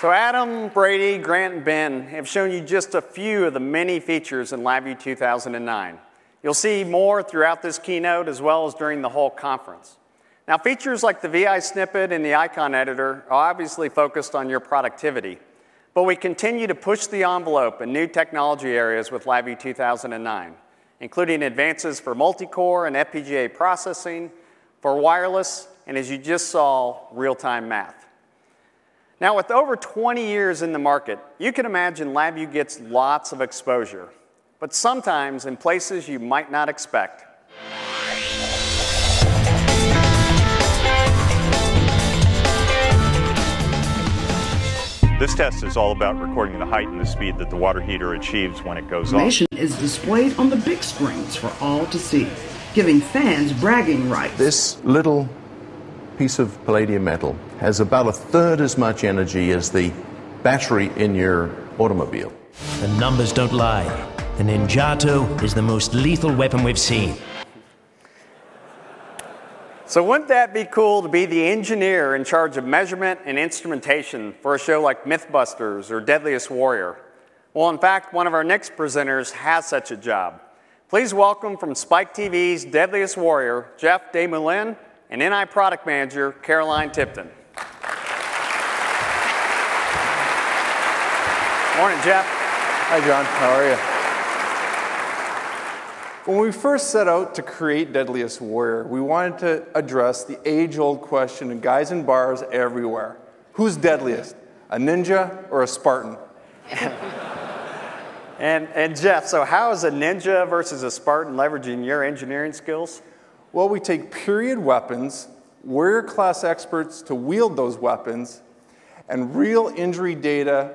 So Adam, Brady, Grant, and Ben have shown you just a few of the many features in LabVIEW 2009. You'll see more throughout this keynote as well as during the whole conference. Now, features like the VI snippet and the icon editor are obviously focused on your productivity, but we continue to push the envelope in new technology areas with LabVIEW 2009, including advances for multi-core and FPGA processing, for wireless, and as you just saw, real-time math. Now, with over 20 years in the market, you can imagine LabVIEW gets lots of exposure, but sometimes in places you might not expect. This test is all about recording the height and the speed that the water heater achieves when it goes on. Information is displayed on the big screens for all to see, giving fans bragging rights. This little piece of palladium metal has about 1/3 as much energy as the battery in your automobile. The numbers don't lie. The Ninjato is the most lethal weapon we've seen. So wouldn't that be cool to be the engineer in charge of measurement and instrumentation for a show like Mythbusters or Deadliest Warrior? Well, in fact, one of our next presenters has such a job. Please welcome from Spike TV's Deadliest Warrior, Geoff Desmoulin, and NI Product Manager, Caroline Tipton. Morning, Geoff. Hi, John. How are you? When we first set out to create Deadliest Warrior, we wanted to address the age-old question of guys in bars everywhere. Who's deadliest, a ninja or a Spartan? And Geoff, so how is a ninja versus a Spartan leveraging your engineering skills? Well, we take period weapons, warrior-class experts to wield those weapons, and real injury data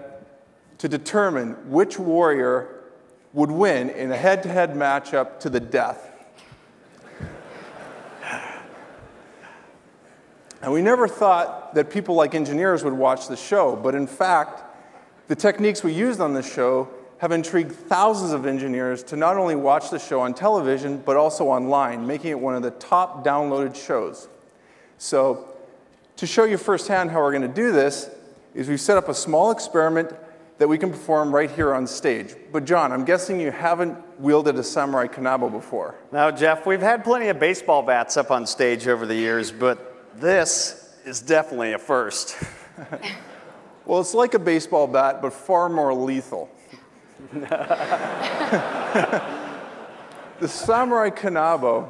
to determine which warrior would win in a head-to-head matchup to the death. And we never thought that people like engineers would watch the show, but in fact, the techniques we used on the show have intrigued thousands of engineers to not only watch the show on television, but also online, making it one of the top downloaded shows. So, to show you firsthand how we're going to do this, is we've set up a small experiment that we can perform right here on stage. But John, I'm guessing you haven't wielded a samurai kanabo before. No, Geoff, we've had plenty of baseball bats up on stage over the years, but this is definitely a first. Well, it's like a baseball bat, but far more lethal. The samurai kanabo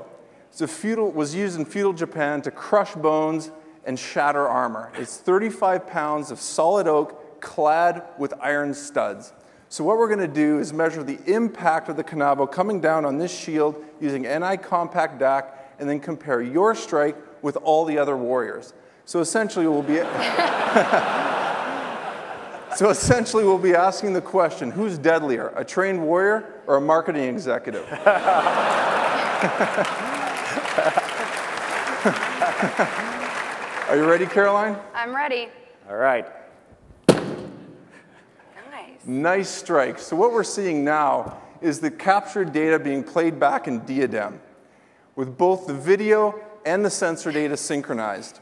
was used in feudal Japan to crush bones and shatter armor. It's 35 pounds of solid oak clad with iron studs. So what we're going to do is measure the impact of the kanabo coming down on this shield using NI compact DAC, and then compare your strike with all the other warriors. So essentially we'll be asking the question, who's deadlier, a trained warrior or a marketing executive? Are you ready, Caroline? I'm ready. All right. Nice strike. So what we're seeing now is the captured data being played back in diadem, with both the video and the sensor data synchronized.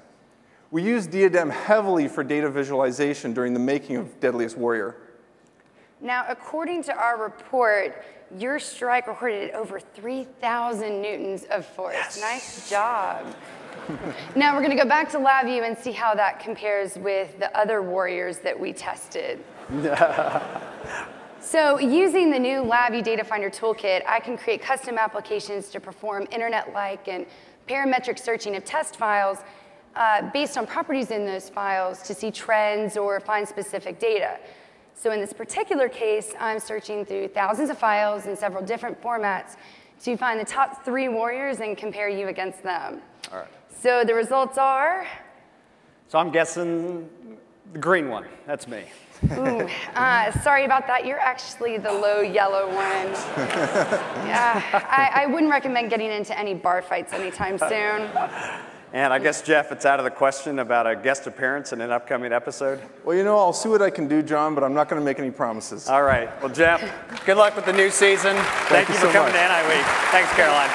We use diadem heavily for data visualization during the making of Deadliest Warrior. Now, according to our report, your strike recorded at over 3,000 newtons of force. Yes. Nice job. Now we're going to go back to LabVIEW and see how that compares with the other warriors that we tested. So using the new LabVIEW Data Finder toolkit, I can create custom applications to perform internet-like and parametric searching of test files based on properties in those files to see trends or find specific data. So in this particular case, I'm searching through thousands of files in several different formats to find the top 3 warriors and compare you against them. All right. So the results are? So I'm guessing the green one. That's me. Ooh, sorry about that. You're actually the low yellow one. Yeah, I wouldn't recommend getting into any bar fights anytime soon. And I guess, Geoff, it's out of the question about a guest appearance in an upcoming episode? Well, you know, I'll see what I can do, John, but I'm not going to make any promises. All right. Well, Geoff, good luck with the new season. Thank you for coming to NIWeek. Thanks, Caroline.